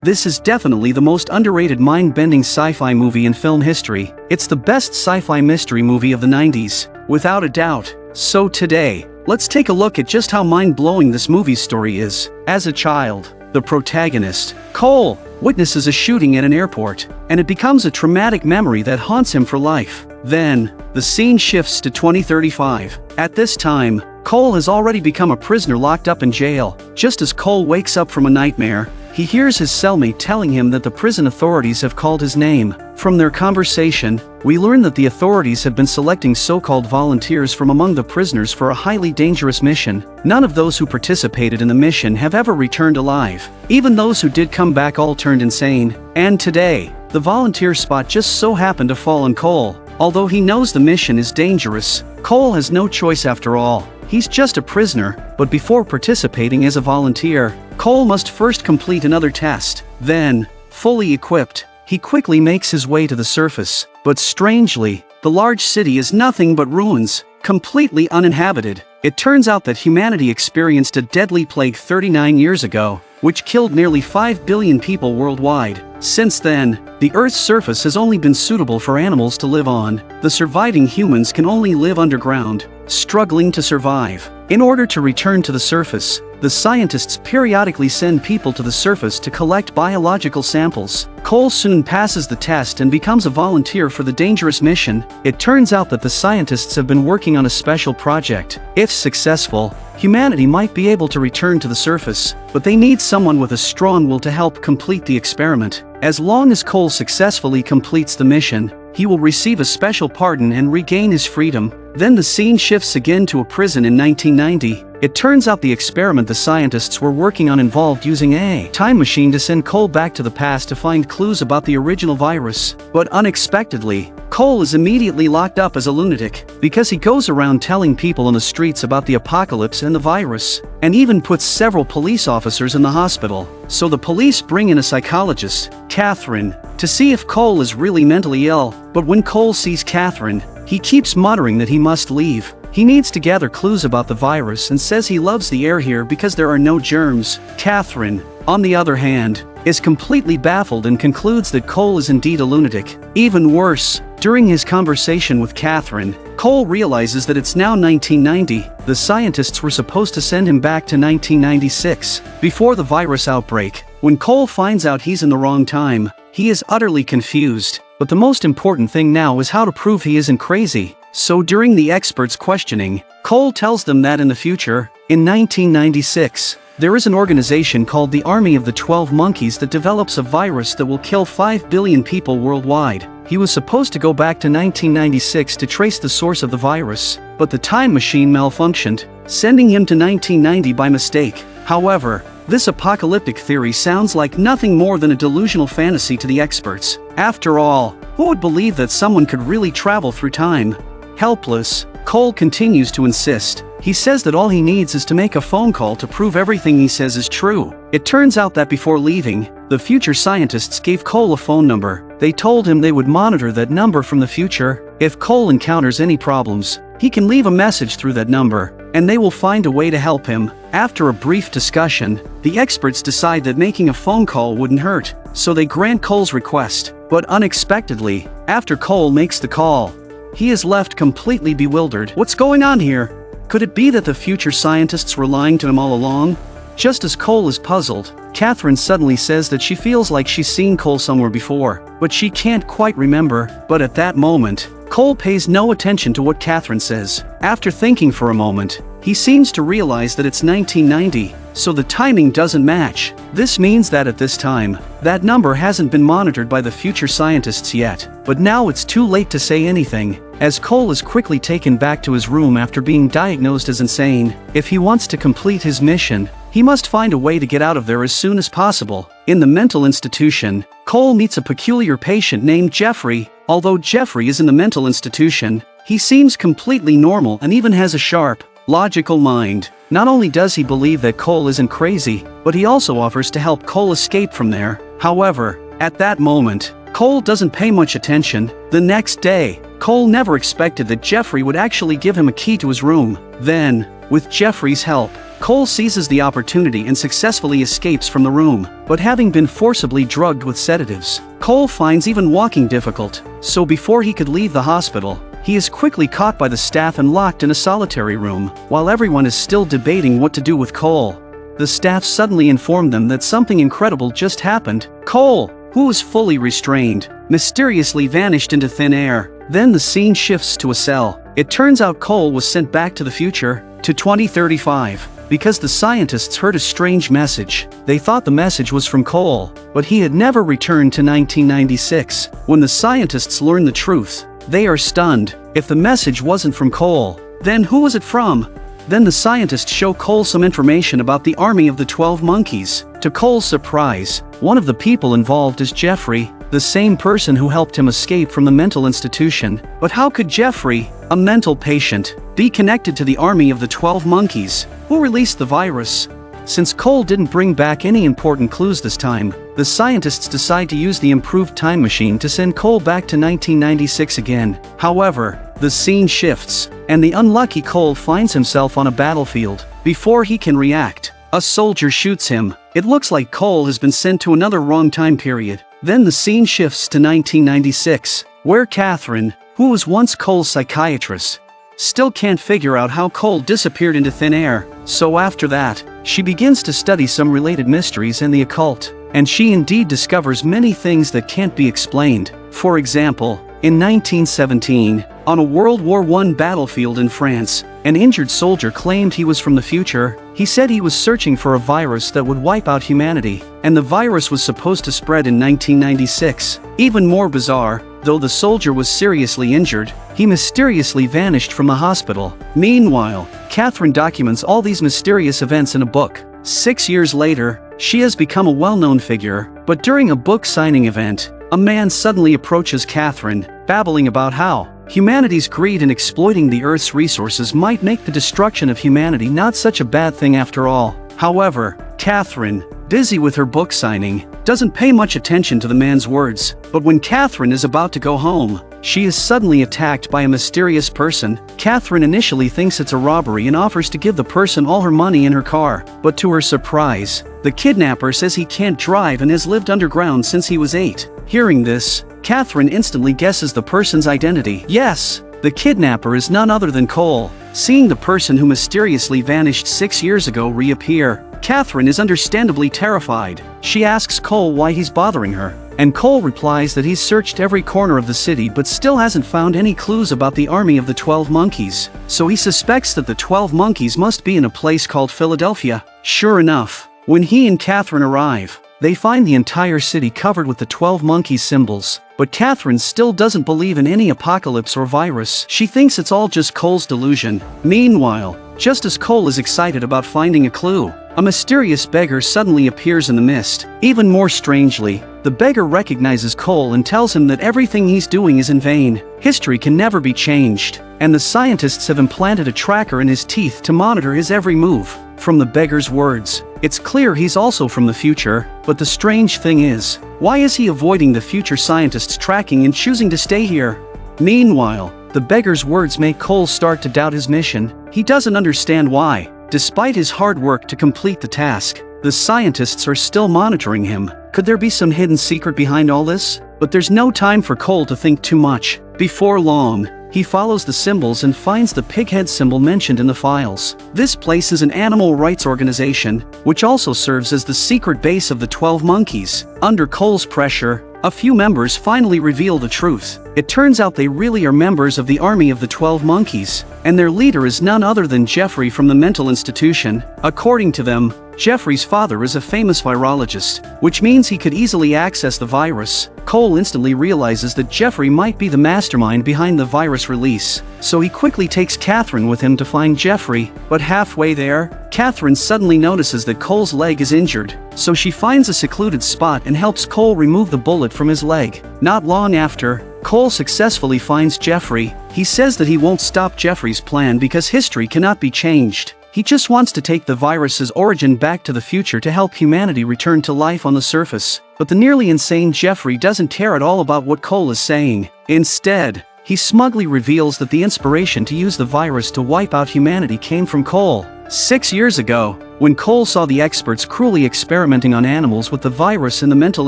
This is definitely the most underrated mind-bending sci-fi movie in film history. It's the best sci-fi mystery movie of the 90s, without a doubt. So today, let's take a look at just how mind-blowing this movie's story is. As a child, the protagonist, Cole, witnesses a shooting at an airport, and it becomes a traumatic memory that haunts him for life. Then, the scene shifts to 2035. At this time, Cole has already become a prisoner locked up in jail. Just as Cole wakes up from a nightmare, he hears his cellmate telling him that the prison authorities have called his name. From their conversation, we learn that the authorities have been selecting so-called volunteers from among the prisoners for a highly dangerous mission. None of those who participated in the mission have ever returned alive. Even those who did come back all turned insane. And today, the volunteer spot just so happened to fall on Cole. Although he knows the mission is dangerous, Cole has no choice after all. He's just a prisoner, but before participating as a volunteer, Cole must first complete another test. Then, fully equipped, he quickly makes his way to the surface. But strangely, the large city is nothing but ruins, completely uninhabited. It turns out that humanity experienced a deadly plague 39 years ago, which killed nearly 5 billion people worldwide. Since then, the Earth's surface has only been suitable for animals to live on. The surviving humans can only live underground, struggling to survive. In order to return to the surface, the scientists periodically send people to the surface to collect biological samples. Cole soon passes the test and becomes a volunteer for the dangerous mission. It turns out that the scientists have been working on a special project. If successful, humanity might be able to return to the surface, but they need someone with a strong will to help complete the experiment. As long as Cole successfully completes the mission, he will receive a special pardon and regain his freedom. Then the scene shifts again to a prison in 1990. It turns out the experiment the scientists were working on involved using a time machine to send Cole back to the past to find clues about the original virus. But unexpectedly, Cole is immediately locked up as a lunatic, because he goes around telling people on the streets about the apocalypse and the virus, and even puts several police officers in the hospital. So the police bring in a psychologist, Catherine, to see if Cole is really mentally ill. But when Cole sees Catherine, he keeps muttering that he must leave. He needs to gather clues about the virus and says he loves the air here because there are no germs. Catherine, on the other hand, is completely baffled and concludes that Cole is indeed a lunatic. Even worse, during his conversation with Catherine, Cole realizes that it's now 1990. The scientists were supposed to send him back to 1996, before the virus outbreak. When Cole finds out he's in the wrong time, he is utterly confused. But the most important thing now is how to prove he isn't crazy. So during the experts' questioning, Cole tells them that in the future, in 1996, there is an organization called the Army of the 12 Monkeys that develops a virus that will kill 5 billion people worldwide. He was supposed to go back to 1996 to trace the source of the virus, but the time machine malfunctioned, sending him to 1990 by mistake. However, this apocalyptic theory sounds like nothing more than a delusional fantasy to the experts. After all, who would believe that someone could really travel through time? Helpless, Cole continues to insist. He says that all he needs is to make a phone call to prove everything he says is true. It turns out that before leaving, the future scientists gave Cole a phone number. They told him they would monitor that number from the future. If Cole encounters any problems, he can leave a message through that number, and they will find a way to help him. After a brief discussion, the experts decide that making a phone call wouldn't hurt, so they grant Cole's request. But unexpectedly, after Cole makes the call, he is left completely bewildered. What's going on here? Could it be that the future scientists were lying to him all along? Just as Cole is puzzled, Catherine suddenly says that she feels like she's seen Cole somewhere before, but she can't quite remember. But at that moment, Cole pays no attention to what Catherine says. After thinking for a moment, he seems to realize that it's 1990, so the timing doesn't match. This means that at this time, that number hasn't been monitored by the future scientists yet. But now it's too late to say anything, as Cole is quickly taken back to his room after being diagnosed as insane. If he wants to complete his mission, he must find a way to get out of there as soon as possible. In the mental institution, Cole meets a peculiar patient named Jeffrey. Although Jeffrey is in the mental institution, he seems completely normal and even has a sharp, logical mind. Not only does he believe that Cole isn't crazy, but he also offers to help Cole escape from there. However, at that moment, Cole doesn't pay much attention. The next day, Cole never expected that Jeffrey would actually give him a key to his room. Then, with Jeffrey's help, Cole seizes the opportunity and successfully escapes from the room, but having been forcibly drugged with sedatives, Cole finds even walking difficult, so before he could leave the hospital, he is quickly caught by the staff and locked in a solitary room, while everyone is still debating what to do with Cole. The staff suddenly inform them that something incredible just happened. Cole, who was fully restrained, mysteriously vanished into thin air. Then the scene shifts to a cell. It turns out Cole was sent back to the future, to 2035, because the scientists heard a strange message. They thought the message was from Cole, but he had never returned to 1996. When the scientists learn the truth, they are stunned. If the message wasn't from Cole, then who was it from? Then the scientists show Cole some information about the army of the 12 monkeys. To Cole's surprise, one of the people involved is Jeffrey, the same person who helped him escape from the mental institution. But how could Jeffrey, a mental patient, be connected to the army of the 12 monkeys? Who released the virus? Since Cole didn't bring back any important clues this time, the scientists decide to use the improved time machine to send Cole back to 1996 again. However, the scene shifts, and the unlucky Cole finds himself on a battlefield. Before he can react, a soldier shoots him. It looks like Cole has been sent to another wrong time period. Then the scene shifts to 1996, where Catherine, who was once Cole's psychiatrist, still can't figure out how Cole disappeared into thin air. So after that, she begins to study some related mysteries and the occult, and she indeed discovers many things that can't be explained. For example, in 1917, on a World War I battlefield in France, an injured soldier claimed he was from the future. He said he was searching for a virus that would wipe out humanity, and the virus was supposed to spread in 1996. Even more bizarre, though the soldier was seriously injured, he mysteriously vanished from the hospital. Meanwhile, Catherine documents all these mysterious events in a book. 6 years later, she has become a well-known figure, but during a book signing event, a man suddenly approaches Catherine, babbling about how humanity's greed in exploiting the Earth's resources might make the destruction of humanity not such a bad thing after all. However, Catherine, busy with her book signing, doesn't pay much attention to the man's words. But when Catherine is about to go home, she is suddenly attacked by a mysterious person. Catherine initially thinks it's a robbery and offers to give the person all her money in her car. But to her surprise, the kidnapper says he can't drive and has lived underground since he was 8. Hearing this, Catherine instantly guesses the person's identity. Yes, the kidnapper is none other than Cole. Seeing the person who mysteriously vanished 6 years ago reappear, Catherine is understandably terrified. She asks Cole why he's bothering her, and Cole replies that he's searched every corner of the city but still hasn't found any clues about the army of the 12 monkeys. So he suspects that the 12 monkeys must be in a place called Philadelphia. Sure enough, when he and Catherine arrive, they find the entire city covered with the 12 monkeys symbols. But Catherine still doesn't believe in any apocalypse or virus. She thinks it's all just Cole's delusion. Meanwhile, just as Cole is excited about finding a clue, a mysterious beggar suddenly appears in the mist. Even more strangely, the beggar recognizes Cole and tells him that everything he's doing is in vain. History can never be changed, and the scientists have implanted a tracker in his teeth to monitor his every move. From the beggar's words, it's clear he's also from the future, but the strange thing is, why is he avoiding the future scientists' tracking and choosing to stay here? Meanwhile, the beggar's words make Cole start to doubt his mission. He doesn't understand why, despite his hard work to complete the task, the scientists are still monitoring him. Could there be some hidden secret behind all this? But there's no time for Cole to think too much. Before long, he follows the symbols and finds the pig head symbol mentioned in the files. This place is an animal rights organization, which also serves as the secret base of the 12 monkeys. Under Cole's pressure, a few members finally reveal the truth. It turns out they really are members of the army of the 12 monkeys, and their leader is none other than Jeffrey from the mental institution. According to them, Jeffrey's father is a famous virologist, which means he could easily access the virus. Cole instantly realizes that Jeffrey might be the mastermind behind the virus release, so he quickly takes Catherine with him to find Jeffrey. But halfway there, Catherine suddenly notices that Cole's leg is injured, so she finds a secluded spot and helps Cole remove the bullet from his leg. Not long after, Cole successfully finds Jeffrey. He says that he won't stop Jeffrey's plan because history cannot be changed. He just wants to take the virus's origin back to the future to help humanity return to life on the surface. But the nearly insane Jeffrey doesn't care at all about what Cole is saying. Instead, he smugly reveals that the inspiration to use the virus to wipe out humanity came from Cole. 6 years ago, when Cole saw the experts cruelly experimenting on animals with the virus in the mental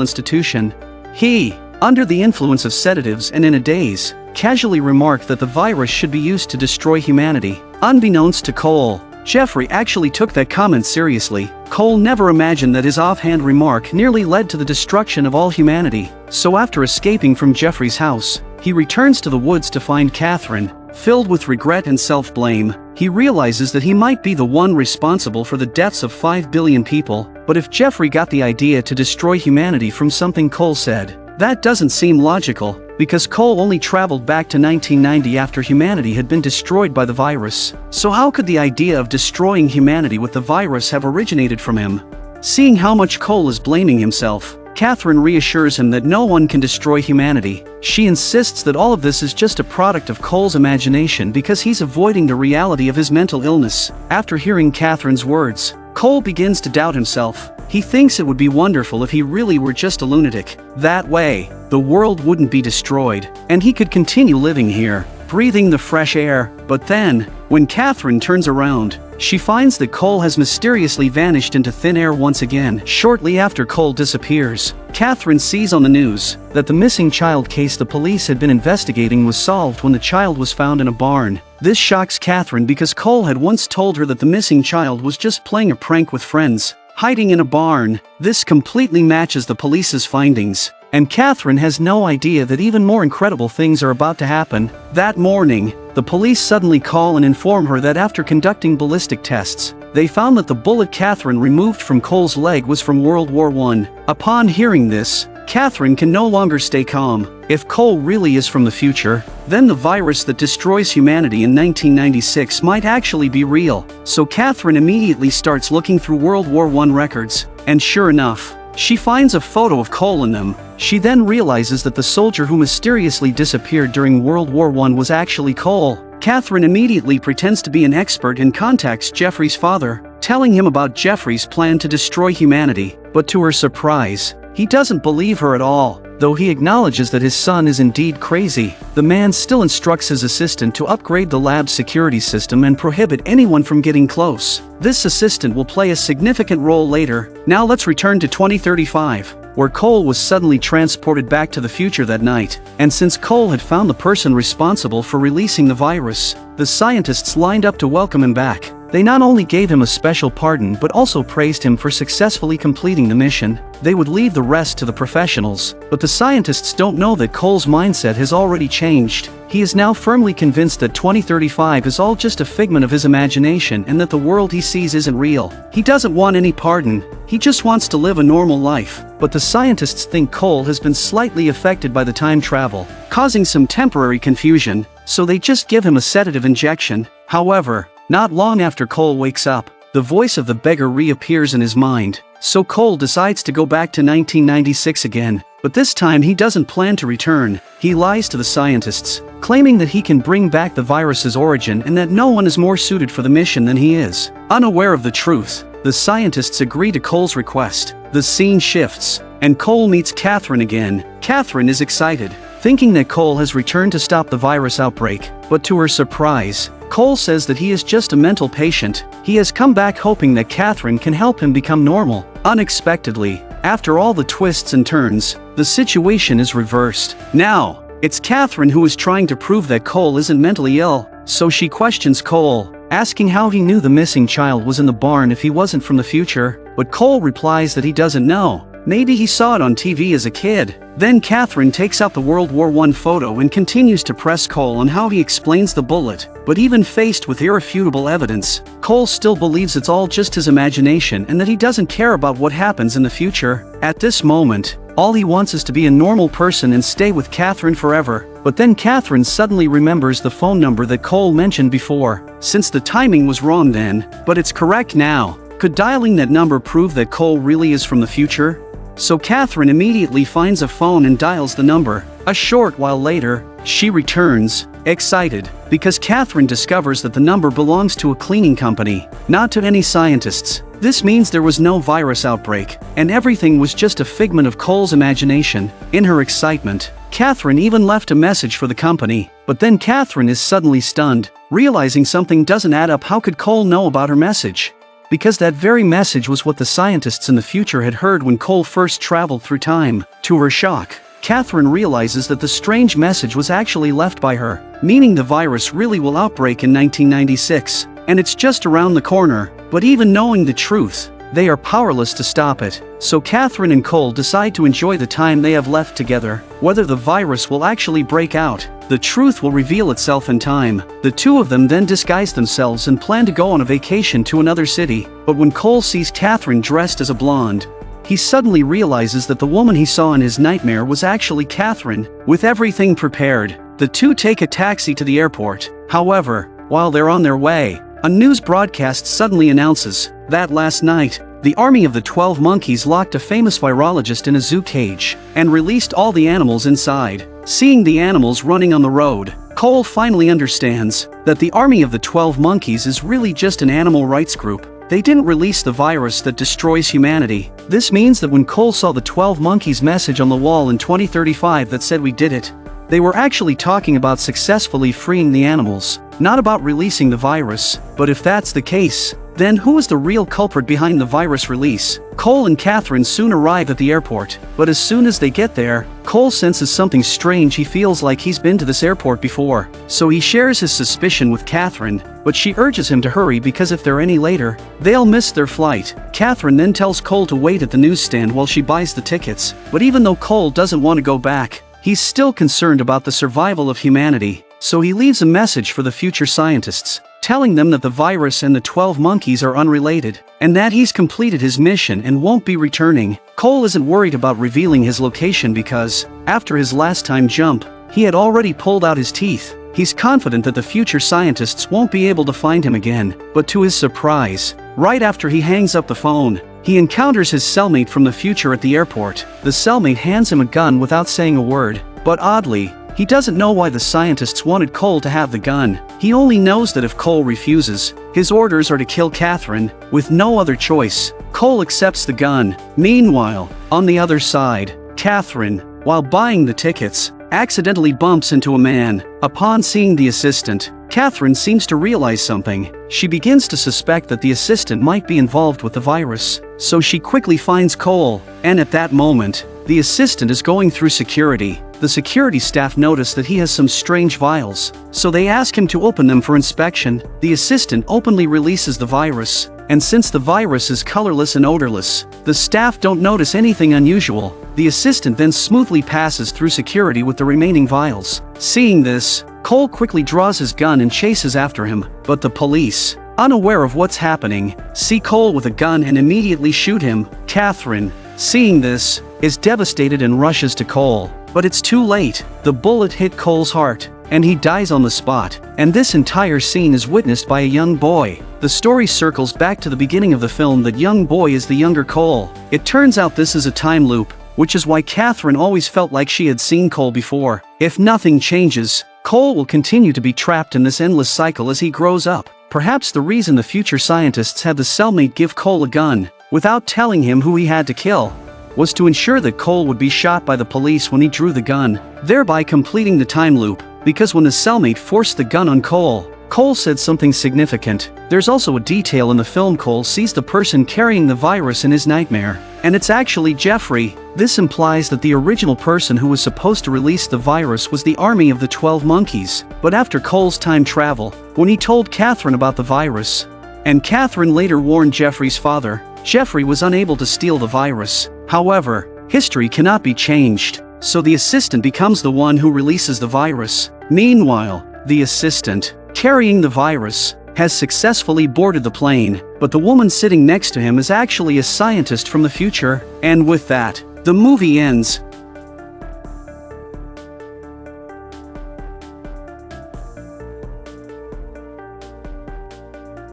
institution, he, under the influence of sedatives and in a daze, casually remarked that the virus should be used to destroy humanity. Unbeknownst to Cole, Jeffrey actually took that comment seriously. Cole never imagined that his offhand remark nearly led to the destruction of all humanity. So after escaping from Jeffrey's house, he returns to the woods to find Catherine. Filled with regret and self-blame, he realizes that he might be the one responsible for the deaths of 5 billion people. But if Jeffrey got the idea to destroy humanity from something Cole said, that doesn't seem logical, because Cole only traveled back to 1990 after humanity had been destroyed by the virus. So how could the idea of destroying humanity with the virus have originated from him? Seeing how much Cole is blaming himself, Catherine reassures him that no one can destroy humanity. She insists that all of this is just a product of Cole's imagination because he's avoiding the reality of his mental illness. After hearing Catherine's words, Cole begins to doubt himself. He thinks it would be wonderful if he really were just a lunatic. That way, the world wouldn't be destroyed, and he could continue living here, breathing the fresh air. But then, when Catherine turns around, she finds that Cole has mysteriously vanished into thin air once again. Shortly after Cole disappears, Catherine sees on the news that the missing child case the police had been investigating was solved when the child was found in a barn. This shocks Catherine because Cole had once told her that the missing child was just playing a prank with friends, hiding in a barn. This completely matches the police's findings, and Catherine has no idea that even more incredible things are about to happen. That morning, the police suddenly call and inform her that after conducting ballistic tests, they found that the bullet Catherine removed from Cole's leg was from World War I. Upon hearing this, Catherine can no longer stay calm. If Cole really is from the future, then the virus that destroys humanity in 1996 might actually be real. So Catherine immediately starts looking through World War I records, and sure enough, she finds a photo of Cole in them. She then realizes that the soldier who mysteriously disappeared during World War I was actually Cole. Catherine immediately pretends to be an expert and contacts Jeffrey's father, telling him about Jeffrey's plan to destroy humanity. But to her surprise, he doesn't believe her at all. Though he acknowledges that his son is indeed crazy, the man still instructs his assistant to upgrade the lab's security system and prohibit anyone from getting close. This assistant will play a significant role later. Now let's return to 2035, where Cole was suddenly transported back to the future that night. And since Cole had found the person responsible for releasing the virus, the scientists lined up to welcome him back. They not only gave him a special pardon but also praised him for successfully completing the mission. They would leave the rest to the professionals, but the scientists don't know that Cole's mindset has already changed. He is now firmly convinced that 2035 is all just a figment of his imagination and that the world he sees isn't real. He doesn't want any pardon, he just wants to live a normal life. But the scientists think Cole has been slightly affected by the time travel, causing some temporary confusion, so they just give him a sedative injection. However, not long after Cole wakes up, the voice of the beggar reappears in his mind. So Cole decides to go back to 1996 again, but this time he doesn't plan to return. He lies to the scientists, claiming that he can bring back the virus's origin and that no one is more suited for the mission than he is. Unaware of the truth, the scientists agree to Cole's request. The scene shifts, and Cole meets Catherine again. Catherine is excited, thinking that Cole has returned to stop the virus outbreak, but to her surprise, Cole says that he is just a mental patient. He has come back hoping that Catherine can help him become normal. Unexpectedly, after all the twists and turns, the situation is reversed. Now, it's Catherine who is trying to prove that Cole isn't mentally ill, so she questions Cole, asking how he knew the missing child was in the barn if he wasn't from the future. But Cole replies that he doesn't know. Maybe he saw it on TV as a kid. Then Catherine takes out the World War I photo and continues to press Cole on how he explains the bullet. But even faced with irrefutable evidence, Cole still believes it's all just his imagination and that he doesn't care about what happens in the future. At this moment, all he wants is to be a normal person and stay with Catherine forever. But then Catherine suddenly remembers the phone number that Cole mentioned before. Since the timing was wrong then, but it's correct now, could dialing that number prove that Cole really is from the future? So Catherine immediately finds a phone and dials the number. A short while later, she returns, excited, because Catherine discovers that the number belongs to a cleaning company, not to any scientists. This means there was no virus outbreak, and everything was just a figment of Cole's imagination. In her excitement, Catherine even left a message for the company, but then Catherine is suddenly stunned, realizing something doesn't add up. How could Cole know about her message? Because that very message was what the scientists in the future had heard when Cole first traveled through time. To her shock, Catherine realizes that the strange message was actually left by her, meaning the virus really will outbreak in 1996, and it's just around the corner. But even knowing the truth, they are powerless to stop it. So Catherine and Cole decide to enjoy the time they have left together. Whether the virus will actually break out, the truth will reveal itself in time. The two of them then disguise themselves and plan to go on a vacation to another city. But when Cole sees Catherine dressed as a blonde, he suddenly realizes that the woman he saw in his nightmare was actually Catherine. With everything prepared, the two take a taxi to the airport. However, while they're on their way, a news broadcast suddenly announces that last night, the army of the 12 monkeys locked a famous virologist in a zoo cage and released all the animals inside. Seeing the animals running on the road, Cole finally understands that the army of the 12 monkeys is really just an animal rights group. They didn't release the virus that destroys humanity. This means that when Cole saw the 12 monkeys message on the wall in 2035 that said "We did it," they were actually talking about successfully freeing the animals, not about releasing the virus. But if that's the case, then who is the real culprit behind the virus release? Cole and Catherine soon arrive at the airport, but as soon as they get there, Cole senses something strange. He feels like he's been to this airport before, so he shares his suspicion with Catherine, but she urges him to hurry because if they're any later, they'll miss their flight. Catherine then tells Cole to wait at the newsstand while she buys the tickets, but even though Cole doesn't want to go back, he's still concerned about the survival of humanity, so he leaves a message for the future scientists, telling them that the virus and the 12 monkeys are unrelated, and that he's completed his mission and won't be returning. Cole isn't worried about revealing his location because, after his last time jump, he had already pulled out his teeth. He's confident that the future scientists won't be able to find him again, but to his surprise, right after he hangs up the phone, he encounters his cellmate from the future at the airport. The cellmate hands him a gun without saying a word, but oddly, he doesn't know why the scientists wanted Cole to have the gun. He only knows that if Cole refuses, his orders are to kill Catherine. With no other choice, Cole accepts the gun. Meanwhile, on the other side, Catherine, while buying the tickets, accidentally bumps into a man. Upon seeing the assistant, Catherine seems to realize something. She begins to suspect that the assistant might be involved with the virus, so she quickly finds Cole, and at that moment, the assistant is going through security. The security staff notice that he has some strange vials, so they ask him to open them for inspection. The assistant openly releases the virus, and since the virus is colorless and odorless, the staff don't notice anything unusual. The assistant then smoothly passes through security with the remaining vials. Seeing this, Cole quickly draws his gun and chases after him, but the police, unaware of what's happening, see Cole with a gun and immediately shoot him. Catherine, seeing this, is devastated and rushes to Cole, but it's too late. The bullet hit Cole's heart, and he dies on the spot. And this entire scene is witnessed by a young boy. The story circles back to the beginning of the film. That young boy is the younger Cole. It turns out this is a time loop, which is why Catherine always felt like she had seen Cole before. If nothing changes, Cole will continue to be trapped in this endless cycle as he grows up. Perhaps the reason the future scientists had the cellmate give Cole a gun, without telling him who he had to kill, was to ensure that Cole would be shot by the police when he drew the gun, thereby completing the time loop. Because when the cellmate forced the gun on Cole, Cole said something significant. There's also a detail in the film. Cole sees the person carrying the virus in his nightmare, and it's actually Jeffrey. This implies that the original person who was supposed to release the virus was the army of the 12 monkeys. But after Cole's time travel, when he told Catherine about the virus, and Catherine later warned Jeffrey's father, Jeffrey was unable to steal the virus. However, history cannot be changed, so the assistant becomes the one who releases the virus. Meanwhile, the assistant, carrying the virus, has successfully boarded the plane, but the woman sitting next to him is actually a scientist from the future. And with that, the movie ends.